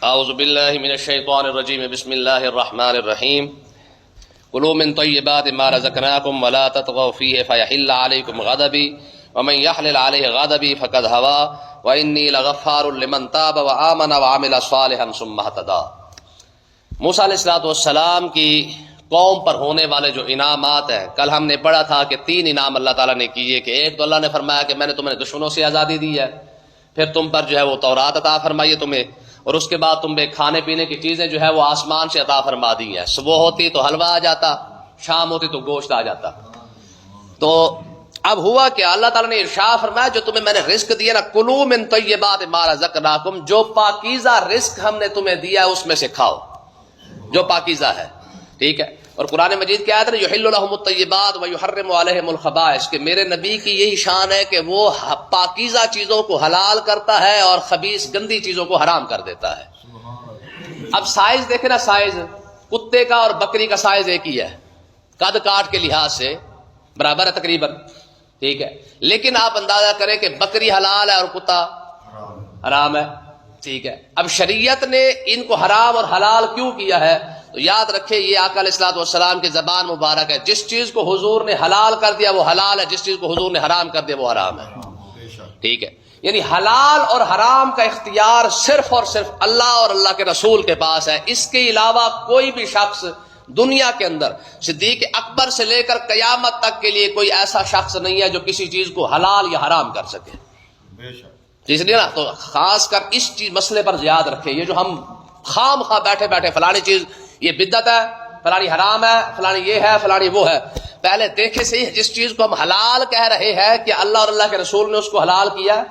اعوذ باللہ من الشیطان الرجیم بسم اللہ الرحمن الرحیم کلوا من طیبات ما رزقناکم ولا تطغوا فیہ فیحل علیکم غضبی ومن یحلل علیہ غضبی فقد ہوا وانی لغفار لمن تاب وآمن وعمل صالحا ثم اہتدی۔ موسیٰ علیہ السلام کی قوم پر ہونے والے جو انعامات ہیں، کل ہم نے پڑھا تھا کہ 3 انعام اللہ تعالیٰ نے کیے، کہ ایک تو اللہ نے فرمایا کہ میں نے تمہیں دشمنوں سے آزادی دی ہے، پھر تم پر جو ہے وہ تورات عطا فرمائی ہے تمہیں، اور اس کے بعد تم پہ کھانے پینے کی چیزیں جو ہے وہ آسمان سے عطا فرما دی ہیں۔ صبح ہوتی تو حلوہ آ جاتا، شام ہوتی تو گوشت آ جاتا۔ تو اب ہوا کہ اللہ تعالیٰ نے ارشاد فرمایا جو تمہیں میں نے رزق دیا نا، کلوا من طیبات ما رزقناکم، جو پاکیزہ رزق ہم نے تمہیں دیا ہے اس میں سے کھاؤ جو پاکیزہ ہے، ٹھیک ہے۔ اور قرآن مجید کیا آیت ہے، یحل لهم الطیبات ویحرم علیہم الخبائث، کہ میرے نبی کی یہی شان ہے کہ وہ پاکیزہ چیزوں کو حلال کرتا ہے اور خبیث گندی چیزوں کو حرام کر دیتا ہے۔ اب سائز دیکھیں نا، سائز کتے کا اور بکری کا سائز ایک ہی ہے، قد کاٹ کے لحاظ سے برابر ہے تقریباً، ٹھیک ہے، لیکن آپ اندازہ کریں کہ بکری حلال ہے اور کتا حرام ہے، ٹھیک ہے۔ اب شریعت نے ان کو حرام اور حلال کیوں کیا ہے؟ تو یاد رکھے یہ آقا علیہ الصلوۃ والسلام کی زبان مبارک ہے، جس چیز کو حضور نے حلال کر دیا وہ حلال ہے، جس چیز کو حضور نے حرام کر دیا وہ حرام ہے، ٹھیک ہے۔ یعنی حلال اور حرام کا اختیار صرف اور صرف اللہ اور اللہ کے رسول کے پاس ہے، اس کے علاوہ کوئی بھی شخص دنیا کے اندر صدیق اکبر سے لے کر قیامت تک کے لیے کوئی ایسا شخص نہیں ہے جو کسی چیز کو حلال یا حرام کر سکے، اس لیے نا تو خاص کر اس چیز مسئلے پر یاد رکھے، یہ جو ہم خام خواہ بیٹھے بیٹھے فلانی چیز یہ بدعت ہے، فلانی حرام ہے، فلانی یہ ہے، فلانی وہ ہے، پہلے دیکھے صحیح جس چیز کو ہم حلال کہہ رہے ہیں کہ اللہ اور اللہ کے رسول نے اس کو حلال کیا،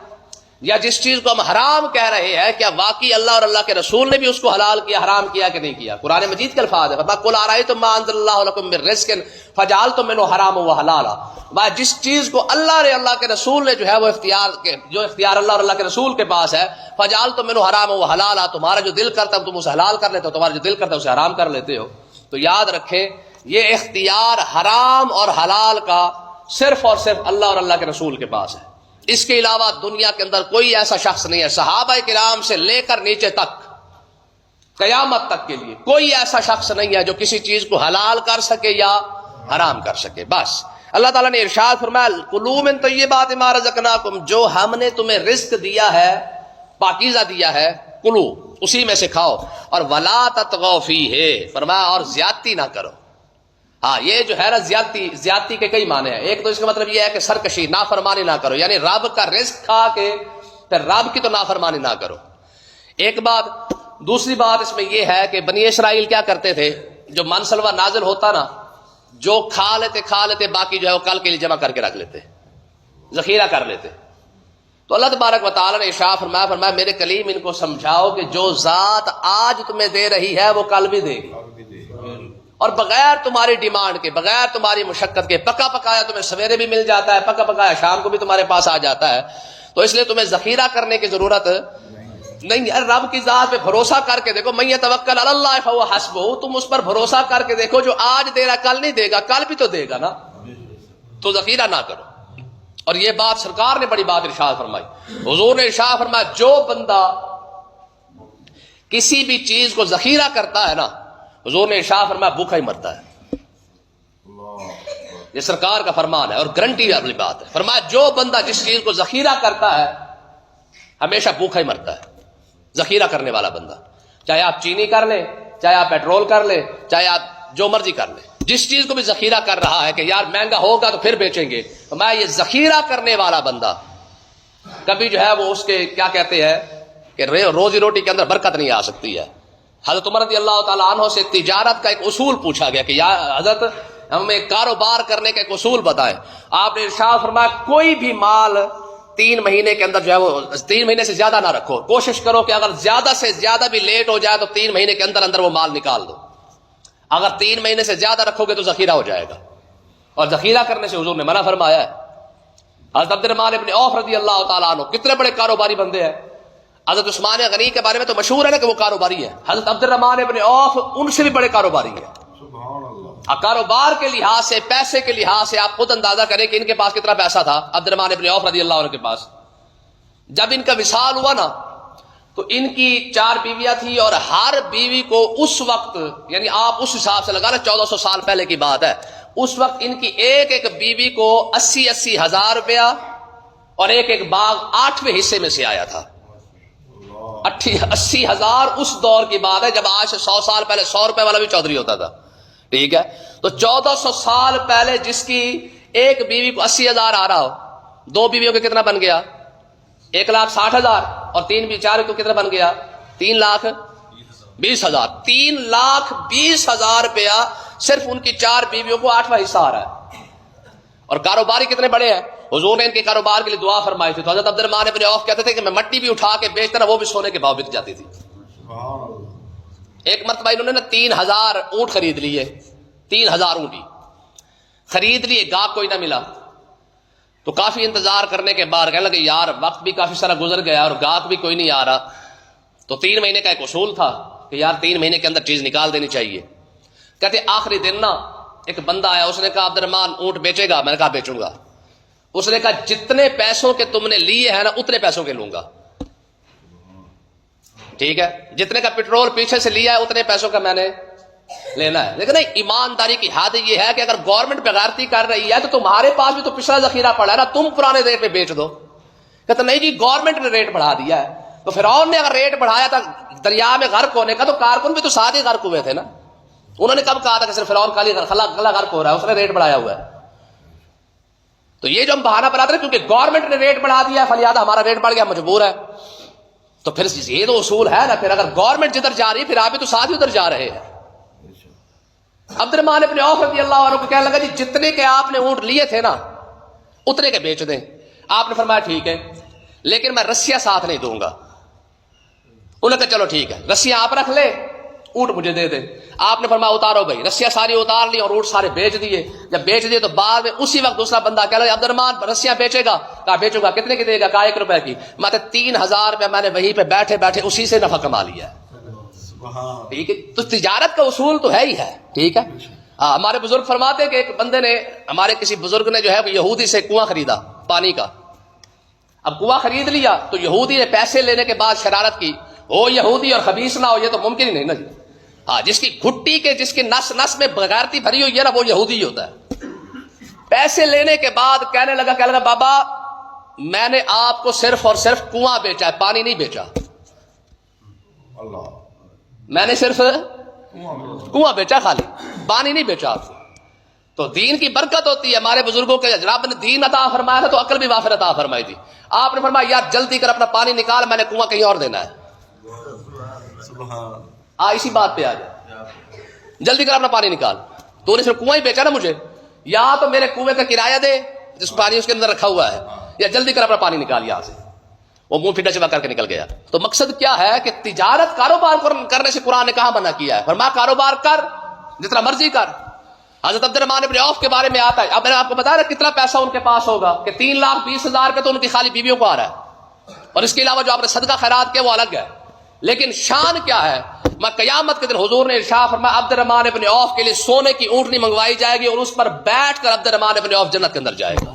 یا جس چیز کو ہم حرام کہہ رہے ہیں کیا واقعی اللہ اور اللہ کے رسول نے بھی اس کو حلال کیا، حرام کیا کہ نہیں کیا؟ قرآن مجید کے الفاظ ہے، قُلْ أَرَأَيْتُم مَّا أَنزَلَ اللَّهُ لَكُم مِّن رِّزْقٍ فَجَعَلْتُم مِّنْهُ حَرَامًا وَحَلَالًا، جس چیز کو اللہ نے اللہ کے رسول نے جو ہے وہ اختیار اللہ اور اللہ کے رسول کے پاس ہے، فَجَعَلْتُم مِّنْهُ حَرَامًا وَحَلَالًا، تمہارا جو دل کرتا ہے تم اسے حلال کر لیتے ہو، تمہارا جو دل کرتا ہے اسے حرام کر لیتے ہو۔ تو یاد رکھیں یہ اختیار حرام اور حلال کا صرف اور صرف اللہ اور اللہ کے رسول کے پاس ہے، اس کے علاوہ دنیا کے اندر کوئی ایسا شخص نہیں ہے، صحابہ کرام سے لے کر نیچے تک قیامت تک کے لیے کوئی ایسا شخص نہیں ہے جو کسی چیز کو حلال کر سکے یا حرام کر سکے۔ بس اللہ تعالیٰ نے ارشاد فرمایا کلوا من طیبات ما رزقناکم، جو ہم نے تمہیں رزق دیا ہے، پاکیزہ دیا ہے، کلو اسی میں سے کھاؤ، اور ولا تطغوا فیہ، فرمایا اور زیادتی نہ کرو۔ ہاں یہ جو ہے نا زیادتی کے کئی معنی ہیں، ایک تو اس کا مطلب یہ ہے کہ سرکشی، نافرمانی نہ کرو، یعنی رب کا رزق کھا کے پھر رب کی تو نافرمانی نہ کرو، ایک بات۔ دوسری بات اس میں یہ ہے کہ بنی اسرائیل کیا کرتے تھے، جو من سلوہ نازل ہوتا نا، جو کھا لیتے باقی جو ہے وہ کل کے لیے جمع کر کے رکھ لیتے، ذخیرہ کر لیتے۔ تو اللہ تبارک و تعالیٰ نے ارشاد فرمایا میرے کلیم ان کو سمجھاؤ کہ جو ذات آج تمہیں دے رہی ہے وہ کل بھی دے گی، اور بغیر تمہاری ڈیمانڈ کے، بغیر تمہاری مشقت کے، پکا پکایا تمہیں سویرے بھی مل جاتا ہے، پکا پکایا شام کو بھی تمہارے پاس آ جاتا ہے، تو اس لیے تمہیں ذخیرہ کرنے کی ضرورت نہیں ہے۔ رب کی ذات پہ بھروسہ کر کے دیکھو، من یتوکل علی اللہ فہو حسبہ، تم اس پر بھروسہ کر کے دیکھو، جو آج دے رہا کل نہیں دے گا، کل بھی تو دے گا نا، تو ذخیرہ نہ کرو۔ اور یہ بات سرکار نے بڑی بات ارشاد فرمائی، حضور نے ارشاد فرمایا جو بندہ کسی بھی چیز کو ذخیرہ کرتا ہے نا، حضور نے ارشاد فرمایا بھوکا ہی مرتا ہے، یہ سرکار کا فرمان ہے اور گارنٹی والی بات ہے۔ فرمایا جو بندہ جس چیز کو ذخیرہ کرتا ہے ہمیشہ بھوکا ہی مرتا ہے، ذخیرہ کرنے والا بندہ، چاہے آپ چینی کر لیں، چاہے آپ پیٹرول کر لیں، چاہے آپ جو مرضی کر لیں، جس چیز کو بھی ذخیرہ کر رہا ہے کہ یار مہنگا ہوگا تو پھر بیچیں گے، فرمایا یہ ذخیرہ کرنے والا بندہ کبھی جو ہے وہ اس کے کیا کہتے ہیں کہ روزی روٹی کے اندر برکت نہیں آ سکتی ہے۔ حضرت عمر رضی اللہ تعالیٰ عنہ سے تجارت کا ایک اصول پوچھا گیا کہ یا حضرت ہمیں کاروبار کرنے کا ایک اصول بتائیں، آپ نے ارشاد فرمایا کوئی بھی مال 3 مہینے کے اندر جو ہے وہ 3 مہینے سے زیادہ نہ رکھو، کوشش کرو کہ اگر زیادہ سے زیادہ بھی لیٹ ہو جائے تو 3 مہینے کے اندر وہ مال نکال دو، اگر 3 مہینے سے زیادہ رکھو گے تو ذخیرہ ہو جائے گا، اور ذخیرہ کرنے سے حضور نے منع فرمایا ہے۔ حضرت عبد الرحمن ابن عوف رضی اللہ تعالیٰ عنہ کتنے بڑے کاروباری بندے ہیں، حضرت عثمان غنی کے بارے میں تو مشہور ہے نا کہ وہ کاروباری ہے، حضرت عبد الرحمن ابن عوف ان سے بھی بڑے کاروباری ہیں، کاروبار کے لحاظ سے، پیسے کے لحاظ سے آپ خود اندازہ کریں کہ ان کے پاس کتنا پیسہ تھا عبد الرحمن ابن عوف رضی اللہ عنہ کے پاس۔ جب ان کا وصال ہوا نا تو ان کی 4 بیویاں تھی اور ہر بیوی کو اس وقت، یعنی آپ اس حساب سے لگا لیں 1400 سال پہلے کی بات ہے، اس وقت ان کی ایک ایک بیوی کو 80 ہزار روپیہ اور ایک ایک باغ 8ویں حصے میں سے آیا تھا۔ 80 ہزار اس دور کی بات ہے جب آج سے 100 سال پہلے 100 روپے والا بھی چودھری ہوتا تھا، ٹھیک ہے؟ تو 1400 سال پہلے جس کی ایک بیوی کو 80 ہزار آ رہا ہو، 2 بیویوں کے کتنا بن گیا؟ 1,60,000 اور 3 بھی 4 کو کتنا بن گیا؟ 3,20,000۔ 3,20,000 روپیہ صرف ان کی 4 بیویوں کو 8واں حصہ آ رہا ہے۔ اور کاروباری کتنے بڑے ہیں؟ حضور نے ان کے کاروبار کے لیے دعا فرمائی تھی، تو حضرت عبد الرحمن بن عوف کہتے تھے کہ میں مٹی بھی اٹھا کے بیچتا نا، وہ بھی سونے کے بھاؤ بک جاتی تھی۔ ایک مرتبہ انہوں نے 3,000 اونٹ خرید لیے، 3,000 اونٹی خرید لیے، گاہک کوئی نہ ملا، تو کافی انتظار کرنے کے بعد کہنے لگے یار وقت بھی کافی سارا گزر گیا اور گاہک بھی کوئی نہیں آ رہا، تو 3 مہینے کا ایک اصول تھا کہ یار 3 مہینے کے اندر چیز نکال دینی چاہیے۔ کہتے آخری دن نا ایک بندہ آیا، اس نے کہا عبد الرحمن اونٹ بیچے گا؟ میں نے کہا بیچوں گا۔ اس نے کہا جتنے پیسوں کے تم نے لیے ہیں نا اتنے پیسوں کے لوں گا، ٹھیک ہے؟ جتنے کا پٹرول پیچھے سے لیا ہے اتنے پیسوں کا میں نے لینا ہے۔ لیکن ایمانداری کی حد یہ ہے کہ اگر گورنمنٹ بغیرتی کر رہی ہے تو تمہارے پاس بھی تو پچھلا ذخیرہ پڑا ہے نا، تم پرانے ریٹ پہ بیچ دو۔ کہتے نہیں جی گورنمنٹ نے ریٹ بڑھا دیا ہے۔ تو فرعون نے اگر ریٹ بڑھایا تھا دریا میں غرق ہونے کا، تو کارکن بھی تو ساتھ ہی غرق ہوئے تھے نا۔ انہوں نے کب کہا تھا کہ صرف فرعون کلا غرق ہو رہا ہے، اس نے ریٹ بڑھایا ہوا ہے۔ تو یہ جو ہم بہانہ بناتے ہیں کیونکہ گورنمنٹ نے ریٹ بڑھا دیا فلیادہ ہمارا ریٹ بڑھ گیا مجبور ہے، تو پھر یہ تو اصول ہے نا، پھر اگر گورنمنٹ جدھر جا رہی ہے پھر آپ بھی تو ساتھ ہی ادھر جا رہے ہیں۔ عبد الرحمن بن عوف رضی اللہ عنہ کو کہنے لگا جی جتنے کے آپ نے اونٹ لیے تھے نا اتنے کے بیچ دیں۔ آپ نے فرمایا ٹھیک ہے، لیکن میں رسیاں ساتھ نہیں دوں گا۔ انہوں نے کہا چلو ٹھیک ہے، رسیاں آپ رکھ لے، اونٹ مجھے دے دیں۔ آپ نے فرمایا اتارو بھائی، رسیاں ساری اتار لی اور اونٹ سارے بیچ دیے۔ جب بیچ دیے تو بعد میں اسی وقت دوسرا بندہ کہہ لگا عبد الرحمن رسیاں بیچے گا؟ کہا بیچوں گا۔ کتنے کی دے گا؟ کہا 1 روپے کی۔ ماتے 3,000 روپے میں نے وہیں پہ بیٹھے بیٹھے اسی سے نفع کما لیا ہے، ٹھیک ہے؟ تو تجارت کا اصول تو ہے ہی ہے، ٹھیک ہے؟ ہمارے بزرگ فرماتے کہ ایک بندے نے، ہمارے کسی بزرگ نے جو ہے یہودی سے کنواں خریدا پانی کا۔ اب کنواں خرید لیا تو یہودی نے پیسے لینے کے بعد شرارت کی، وہ یہودی اور خبیث نہ ہو یہ تو ممکن ہی نہیں نا جی۔ ہاں جس کی گھٹی کے جس کی نس نس میں بغیرتی بھری ہوئی ہے نا وہ یہودی ہی ہوتا ہے۔ پیسے لینے کے بعد کہنے لگا بابا میں نے آپ کو صرف اور صرف کنواں بیچا ہے، پانی نہیں بیچا، میں نے صرف کنواں بیچا، خالی پانی نہیں بیچا آپ کو۔ تو دین کی برکت ہوتی ہے، ہمارے بزرگوں کے جناب نے دین عطا فرمایا تھا تو عقل بھی وافر عطا فرمائی تھی۔ آپ نے فرمایا یار جلدی کر اپنا پانی نکال، میں نے کنواں کہیں اور دینا ہے۔ اسی بات پہ آ جائے، جلدی کر اپنا پانی نکال، تو نے صرف کنواں ہی بیچا نا مجھے، یا تو میرے کنویں کا کرایہ دے جس پانی اس کے اندر رکھا ہوا ہے، یا جلدی کر اپنا پانی نکال یہاں سے۔ وہ منہ پھٹا چبا کر کے نکل گیا۔ تو مقصد کیا ہے کہ تجارت کاروبار کرنے سے قرآن نے کہاں منع کیا ہے؟ فرمایا کاروبار کر جتنا مرضی کر۔ حضرت عبد الرحمن بن عوف کے بارے میں آتا ہے، اب میں نے آپ کو بتایا کتنا پیسہ ان کے پاس ہوگا کہ 3,20,000 روپے تو ان کی خالی بیویوں کو آ رہا ہے، اور اس کے علاوہ جو آپ نے صدقہ خیرات کیا وہ الگ ہے۔ لیکن شان کیا ہے؟ میں قیامت کے دن حضور نے ارشاد فرمایا عبد الرحمن بن عوف کے لیے سونے کی اونٹنی منگوائی جائے گی اور اس پر بیٹھ کر عبد الرحمن بن عوف جنت کے اندر جائے گا۔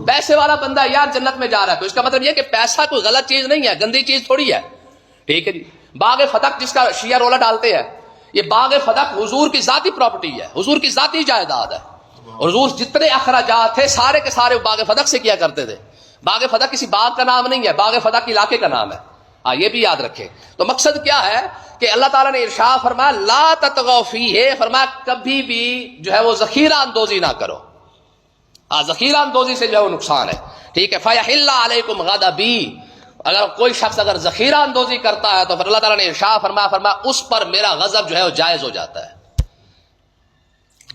پیسے والا بندہ یار جنت میں جا رہا ہے، تو اس کا مطلب یہ کہ پیسہ کوئی غلط چیز نہیں ہے، گندی چیز تھوڑی ہے، ٹھیک ہے جی؟ باغ فتح جس کا شیعہ رولا ڈالتے ہیں، یہ باغ فتح حضور کی ذاتی پراپرٹی ہے، حضور کی ذاتی جائیداد ہے، اور حضور جتنے اخراجات تھے سارے کے سارے باغ فتح سے کیا کرتے تھے۔ باغ فتح کسی باغ کا نام نہیں ہے، باغ فتح کے علاقے کا نام ہے، یہ بھی یاد رکھیں۔ تو مقصد کیا ہے کہ اللہ تعالیٰ نے ارشاد فرمایا لا تطغوا فیہ، فرمایا کبھی بھی جو ہے وہ ذخیرہ اندوزی نہ کرو، ذخیرہ اندوزی سے جو ہے وہ نقصان ہے، ٹھیک ہے؟ فیحل علیکم غضبی، اگر کوئی شخص اگر ذخیرہ اندوزی کرتا ہے تو پھر اللہ تعالیٰ نے ارشاد فرمایا اس پر میرا غضب جو ہے وہ جائز ہو جاتا ہے۔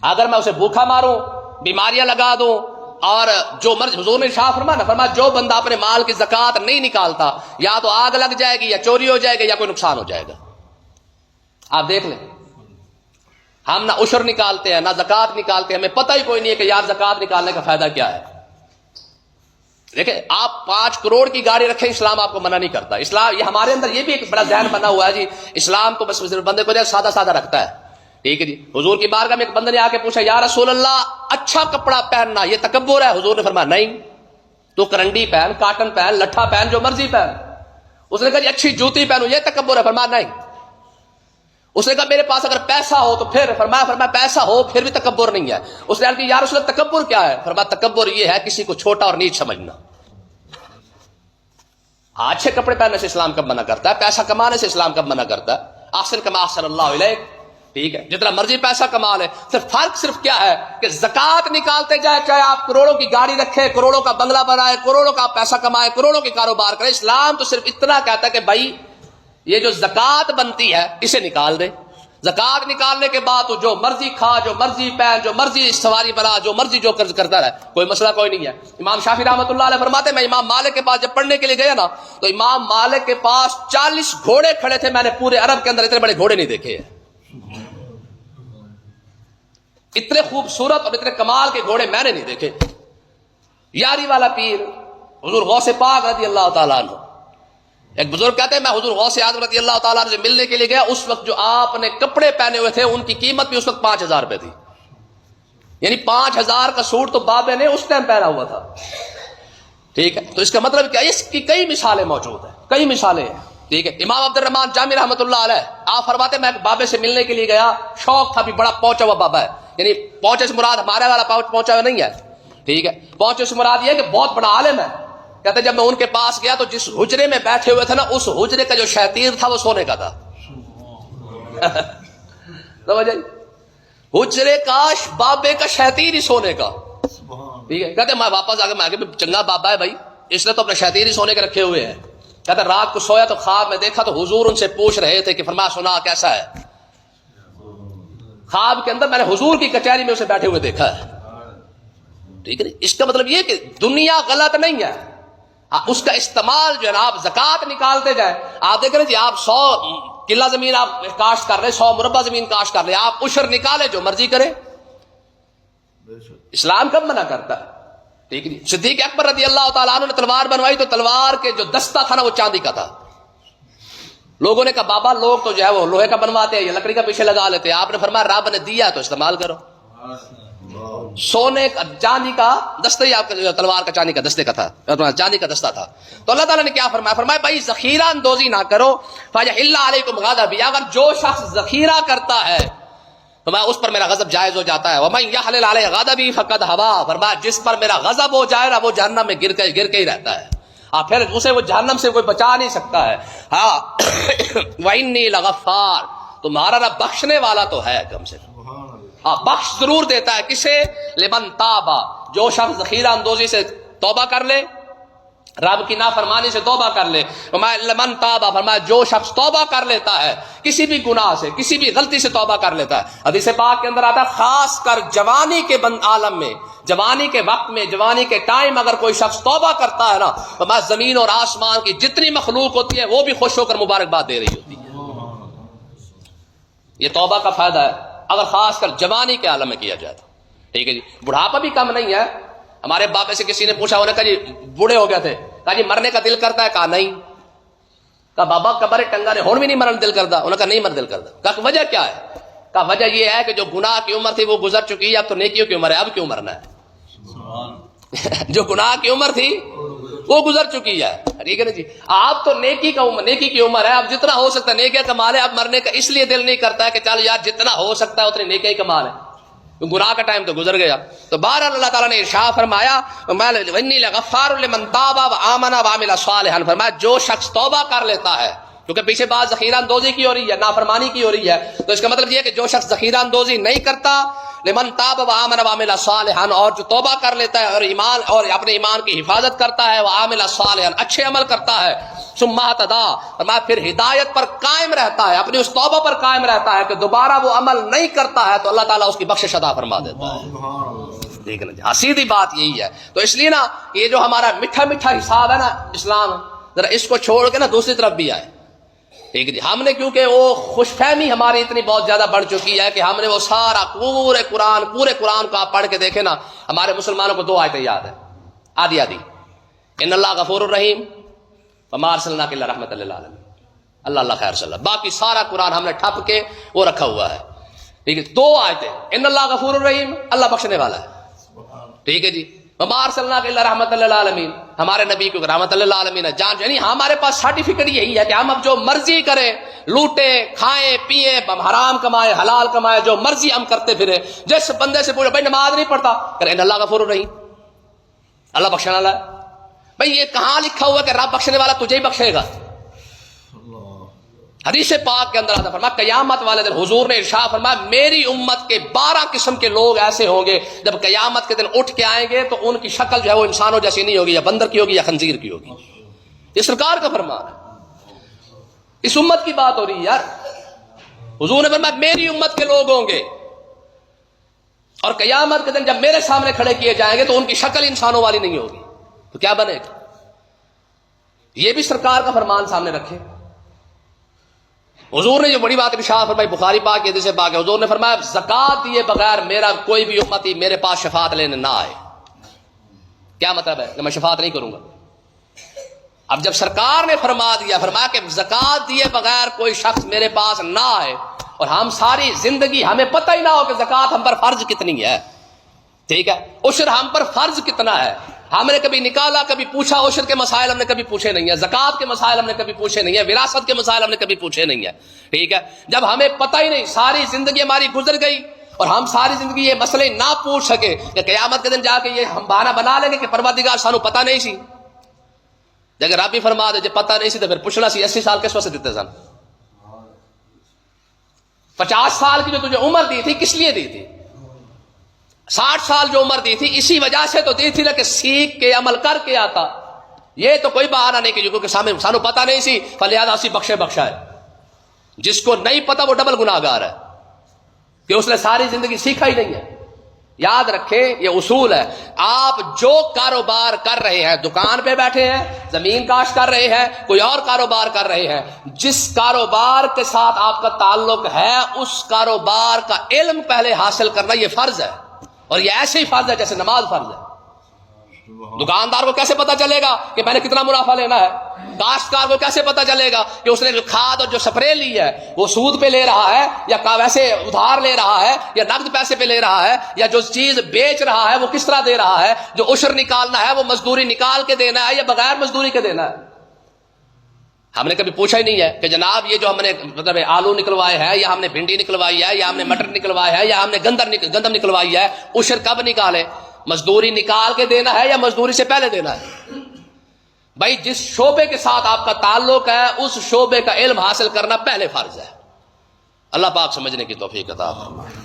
اگر میں اسے بھوکا ماروں، بیماریاں لگا دوں، اور جو مرض حضور نے ارشاد فرمایا جو بندہ اپنے مال کی زکوٰۃ نہیں نکالتا یا تو آگ لگ جائے گی یا چوری ہو جائے گا یا کوئی نقصان ہو جائے گا۔ آپ دیکھ لیں ہم نہ عشر نکالتے ہیں نہ زکوٰۃ نکالتے ہیں، ہمیں پتہ ہی کوئی نہیں ہے کہ یار زکوٰۃ نکالنے کا فائدہ کیا ہے۔ دیکھیں آپ 5 کروڑ کی گاڑی رکھیں، اسلام آپ کو منع نہیں کرتا۔ اسلام یہ ہمارے اندر یہ بھی ایک بڑا ذہن بنا ہوا ہے جی، اسلام تو بس بندے کو سادہ سادہ رکھتا ہے، ٹھیک ہے جی؟ حضور کی بارگاہ میں ایک بندے نے آ کے پوچھا یا رسول اللہ اچھا کپڑا پہننا یہ تکبر ہے؟ حضور نے فرمایا نہیں، تو کرنڈی پہن، کاٹن پہن، لٹھا پہن، جو مرضی پہن۔ اس نے کہا جی اچھی جوتی پہنو، یہ تکبر ہے؟ فرمایا نہیں۔ اس نے کہا میرے پاس اگر پیسہ ہو تو پھر؟ فرمایا پیسہ ہو پھر بھی تکبر نہیں ہے۔ اس نے کہا یا رسول اللہ تکبر کیا ہے؟ فرمایا تکبر یہ ہے کسی کو چھوٹا اور نیچ سمجھنا۔ اچھے کپڑے پہننے سے اسلام کب منع کرتا ہے؟ پیسہ کمانے سے اسلام کب منع کرتا ہے؟ احسن کما احسن اللہ الیک، ٹھیک ہے، جتنا مرضی پیسہ کما لے، فرق کیا ہے کہ زکات نکالتے جائے، چاہے آپ کروڑوں کی گاڑی رکھے، کروڑوں کا بنگلہ بنائے، کروڑوں کا پیسہ کمائے، کروڑوں کے کاروبار کرے، اسلام تو صرف اتنا کہتا ہے کہ بھائی یہ جو زکات بنتی ہے اسے نکال دے۔ زکات نکالنے کے بعد تو جو مرضی کھا، جو مرضی پہن، جو مرضی سواری بنا، جو مرضی جو قرض کرتا رہے، کوئی مسئلہ کوئی نہیں ہے۔ امام شافعی رحمۃ اللہ علیہ فرماتے ہیں میں امام مالک کے پاس جب پڑھنے کے لیے گیا نا تو امام مالک کے پاس 40 گھوڑے کھڑے تھے، میں نے پورے عرب کے اندر اتنے بڑے گھوڑے نہیں دیکھے ہیں، اتنے خوبصورت اور اتنے کمال کے گھوڑے میں نے نہیں دیکھے۔ یاری والا پیر حضور غوث پاک رضی اللہ تعالیٰ عنہ، ایک بزرگ کہتے ہیں میں حضور غوث اعظم رضی اللہ تعالیٰ عنہ سے ملنے کے لیے گیا، اس وقت جو آپ نے کپڑے پہنے ہوئے تھے ان کی قیمت بھی اس وقت 5000 روپے تھی، یعنی 5000 کا سوٹ تو بابے نے اس ٹائم پہنا ہوا تھا، ٹھیک ہے۔ تو اس کا مطلب کیا؟ اس کی کئی مثالیں موجود ہیں، کئی مثالیں ہیں، ٹھیک ہے۔ امام عبد الرحمن جامی رحمۃ اللہ علیہ آپ فرماتے ہیں میں بابے سے ملنے کے لیے گیا، شوق تھا بھی بڑا پہنچا ہوا بابا ہے، یعنی پہنچے سے مراد ہمارے والا پہنچا ہوا نہیں ہے، ٹھیک ہے، پہنچے سے مراد یہ ہے کہ بہت بڑا عالم ہے۔ کہتے جب میں ان کے پاس گیا تو جس حجرے میں بیٹھے ہوئے تھے نا اس حجرے کا جو شیطیر تھا وہ سونے کا تھا، سمجھ آئی؟ حجرے کا بابے کا شیطیر ہی سونے کا، ٹھیک ہے۔ کہتے میں واپس آگے چنگا بابا ہے بھائی، اس نے تو اپنے شیطیر ہی سونے کے رکھے ہوئے ہیں۔ کہتے رات کو سویا تو خواب میں دیکھا تو حضور ان سے پوچھ رہے تھے کہ فرمایا سنا کیسا ہے؟ خواب کے اندر میں نے حضور کی کچہری میں اسے بیٹھے ہوئے دیکھا ہے، ٹھیک ہے۔ اس کا مطلب یہ کہ دنیا غلط نہیں ہے، اس کا استعمال جو ہے نا آپ زکات نکالتے جائیں۔ آپ دیکھ رہے جی آپ 100 کلہ زمین آپ کاشت کر رہے، 100 مربع زمین کاشت کر رہے، آپ عشر نکالے جو مرضی کرے، اسلام کب منع کرتا ہے؟ ٹھیک ہے۔ صدیق اکبر رضی اللہ تعالیٰ عنہ نے تلوار بنوائی تو تلوار کے جو دستہ تھا نا وہ چاندی کا تھا۔ لوگوں نے کہا بابا لوگ تو جو ہے وہ لوہے کا بنواتے ہیں یا لکڑی کا پیچھے لگا لیتے ہیں، آپ نے فرمایا رب نے دیا تو استعمال کرو۔ سونے کا چاندی کا دستہ ہی آپ کا تلوار کا چاندی کا دستے کا تھا، چاندی کا دستہ تھا۔ تو اللہ تعالیٰ نے کیا فرمایا؟ فرمایا بھائی ذخیرہ اندوزی نہ کرو، فَيَحِلَّ عَلَيْكُمْ غَضَبِي، اگر جو شخص ذخیرہ کرتا ہے تو میں اس پر میرا غضب جائز ہو جاتا ہے۔ وَمَن يَحْلِلْ عَلَيْهِ غَضَبِي فَقَدْ هَوَىٰ، فرمایا جس پر میرا غضب ہو جائے نا وہ جہنم میں گر کے ہی رہتا ہے، پھر اسے وہ جہنم سے کوئی بچا نہیں سکتا ہے۔ ہاں وَإِنِّي لَغَفَّارٌ، تمہارا رب بخشنے والا تو ہے کم سے کم، ہاں بخش ضرور دیتا ہے۔ کسے؟ لمن تابا، جو شخص ذخیرہ اندوزی سے توبہ کر لے، رب کی نافرمانی سے توبہ کر لے۔ لمن تابا فرمایا جو شخص توبہ کر لیتا ہے کسی بھی گناہ سے، کسی بھی غلطی سے توبہ کر لیتا ہے۔ حدیث پاک کے اندر آتا ہے خاص کر جوانی کے عالم میں، جوانی کے وقت میں، جوانی کے ٹائم اگر کوئی شخص توبہ کرتا ہے نا فرمایا زمین اور آسمان کی جتنی مخلوق ہوتی ہے وہ بھی خوش ہو کر مبارکباد دے رہی ہوتی ہے۔ یہ توبہ کا فائدہ ہے اگر خاص کر جوانی کے عالم میں کیا جائے تو، ٹھیک ہے جی۔ بڑھاپا بھی کم نہیں ہے۔ ہمارے بابے سے کسی نے پوچھا، انہوں نے کہا جی بوڑھے ہو گئے تھے، کہا جی مرنے کا دل کرتا ہے؟ کہا نہیں۔ کہا بابا قبر ٹنگا نے ہون بھی نہیں مرنے دل کرتا؟ انہوں نے کہا نہیں مرنے دل کرتا۔ کہا وجہ کیا ہے؟ کہا وجہ یہ ہے کہ جو گناہ کی عمر تھی وہ گزر چکی ہے، اب تو نیکیوں کی عمر ہے، اب کیوں مرنا ہے؟ جو گناہ کی عمر تھی وہ گزر چکی ہے، ٹھیک ہے نا جی۔ آپ تو نیکی کی عمر ہے، اب جتنا ہو سکتا ہے نیکیاں کما لے، اب مرنے کا اس لیے دل نہیں کرتا ہے کہ چل یار جتنا ہو سکتا ہے اتنی نیکیاں کما لے، گناہ کا ٹائم تو گزر گیا۔ تو بہرحال اللہ تعالیٰ نے ارشاد فرمایا وَإِنِّي لَغَفَّارٌ لِمَن تَابَ وَآمَنَ وَعَمِلَ صَالِحًا، فرمایا جو شخص توبہ کر لیتا ہے، کیونکہ پیچھے بات ذخیرہ اندوزی کی ہو رہی ہے، نافرمانی کی ہو رہی ہے، تو اس کا مطلب یہ ہے کہ جو شخص ذخیرہ اندوزی نہیں کرتا، لمن تاب وآمن وعمل صالحا، اور جو توبہ کر لیتا ہے اور ایمان اور اپنے ایمان کی حفاظت کرتا ہے، وعمل صالحا اچھے عمل کرتا ہے، ثم اهتدى، فرمایا پھر ہدایت پر قائم رہتا ہے، اپنی اس توبہ پر قائم رہتا ہے کہ دوبارہ وہ عمل نہیں کرتا ہے، تو اللہ تعالیٰ اس کی بخشش عطا فرما دیتا ہے۔ ٹھیک ہے نا جی، سیدھی بات یہی ہے۔ تو اس لیے نا یہ جو ہمارا میٹھا میٹھا حساب ہے نا اسلام، ذرا اس کو چھوڑ کے نا دوسری طرف بھی آئے۔ ٹھیک ہے جی، ہم نے کیونکہ وہ خوش فہمی ہماری اتنی بہت زیادہ بڑھ چکی ہے کہ ہم نے وہ سارا پورے قرآن کو آپ پڑھ کے دیکھیں نا، ہمارے مسلمانوں کو 2 آیتیں یاد ہیں آدھی آدھی، ان اللہ غفور الرحیم وما ارسلناک الا رحمۃ للعالمین، اللہ خیر صلی اللہ، باقی سارا قرآن ہم نے ٹھپ کے وہ رکھا ہوا ہے۔ ٹھیک ہے، 2 آیتیں، ان اللہ غفور الرحیم، اللہ بخشنے والا ہے، ٹھیک ہے جی، وما ارسلناک الا رحمۃ للعالمین، ہمارے نبی کو رحمۃ للعالمین ہے، جان یعنی ہمارے پاس سرٹیفکیٹ یہی ہے کہ ہم اب جو مرضی کریں، لوٹیں کھائیں پیئیں، حرام کمائیں حلال کمائیں، جو مرضی ہم کرتے پھریں۔ جس بندے سے پوچھو بھائی نماز نہیں پڑھتا، کہ ان اللہ غفور الرحیم، اللہ بخشنے والا ہے۔ بھائی یہ کہاں لکھا ہوا کہ رب بخشنے والا تجھے ہی بخشے گا؟ حدیث پاک کے اندر آتا فرمایا قیامت والے دن حضور نے ارشاد فرمایا میری امت کے 12 قسم کے لوگ ایسے ہوں گے جب قیامت کے دن اٹھ کے آئیں گے تو ان کی شکل جو ہے وہ انسانوں جیسی نہیں ہوگی، یا بندر کی ہوگی یا خنزیر کی ہوگی۔ یہ سرکار کا فرمان ہے، اس امت کی بات ہو رہی ہے یار۔ حضور نے فرمایا میری امت کے لوگ ہوں گے اور قیامت کے دن جب میرے سامنے کھڑے کیے جائیں گے تو ان کی شکل انسانوں والی نہیں ہوگی، تو کیا بنے گا؟ یہ بھی سرکار کا فرمان سامنے رکھے۔ حضور نے جو بڑی بات ارشاد فرمائی بخاری پاک کی حدیث پاک ہے، حضور نے فرمایا زکات دیے بغیر میرا کوئی بھی امتی میرے پاس شفاعت لینے نہ آئے۔ کیا مطلب ہے کہ میں شفاعت نہیں کروں گا؟ اب جب سرکار نے فرما دیا، فرمایا کہ زکات دیے بغیر کوئی شخص میرے پاس نہ آئے، اور ہم ساری زندگی ہمیں پتہ ہی نہ ہو کہ زکات ہم پر فرض کتنی ہے، ٹھیک ہے، عشر ہم پر فرض کتنا ہے، ہم نے کبھی نکالا کبھی پوچھا، عشر کے مسائل ہم نے کبھی پوچھے نہیں ہیں، زکات کے مسائل ہم نے کبھی پوچھے نہیں ہیں، وراثت کے مسائل ہم نے کبھی پوچھے نہیں ہیں، ٹھیک ہے۔ جب ہمیں پتہ ہی نہیں، ساری زندگی ہماری گزر گئی اور ہم ساری زندگی یہ مسئلے نہ پوچھ سکے کہ قیامت کے دن جا کے یہ ہم بہانہ بنا لیں گے کہ پروردگار سانو پتہ نہیں سی۔ اگر آپ بھی فرما دے جب پتہ نہیں سی تو پھر پوچھنا سی 80 سال کس واسطے دیتے سن؟ 50 سال کی جو تجھے عمر دی تھی کس لیے دی تھی؟ 60 سال جو عمر دی تھی اسی وجہ سے تو دی تھی نا کہ سیکھ کے عمل کر کے آتا۔ یہ تو کوئی بہانہ نہیں کہ جو کہ سانو پتہ نہیں سی فلہذا اسی بخشا ہے۔ جس کو نہیں پتا وہ ڈبل گناہگار ہے کہ اس نے ساری زندگی سیکھا ہی نہیں ہے۔ یاد رکھیں یہ اصول ہے، آپ جو کاروبار کر رہے ہیں، دکان پہ بیٹھے ہیں، زمین کاشت کر رہے ہیں، کوئی اور کاروبار کر رہے ہیں، جس کاروبار کے ساتھ آپ کا تعلق ہے اس کاروبار کا علم پہلے حاصل کرنا یہ فرض ہے، اور یہ ایسے ہی فرض ہے جیسے نماز فرض ہے۔ دکاندار کو کیسے پتا چلے گا کہ میں نے کتنا منافع لینا ہے؟ کاشتکار کو کیسے پتا چلے گا کہ اس نے جو کھاد اور جو سپرے لی ہے وہ سود پہ لے رہا ہے یا ویسے ادھار لے رہا ہے یا نقد پیسے پہ لے رہا ہے، یا جو چیز بیچ رہا ہے وہ کس طرح دے رہا ہے، جو عشر نکالنا ہے وہ مزدوری نکال کے دینا ہے یا بغیر مزدوری کے دینا ہے؟ ہم نے کبھی پوچھا ہی نہیں ہے کہ جناب یہ جو ہم نے مطلب آلو نکلوائے ہیں یا ہم نے بھنڈی نکلوائی ہے یا ہم نے مٹر نکلوائے ہے یا ہم نے گندم نکلوائی ہے، عشر کب نکالے؟ مزدوری نکال کے دینا ہے یا مزدوری سے پہلے دینا ہے؟ بھائی جس شعبے کے ساتھ آپ کا تعلق ہے اس شعبے کا علم حاصل کرنا پہلے فرض ہے۔ اللہ پاک سمجھنے کی توفیق عطا فرمائے۔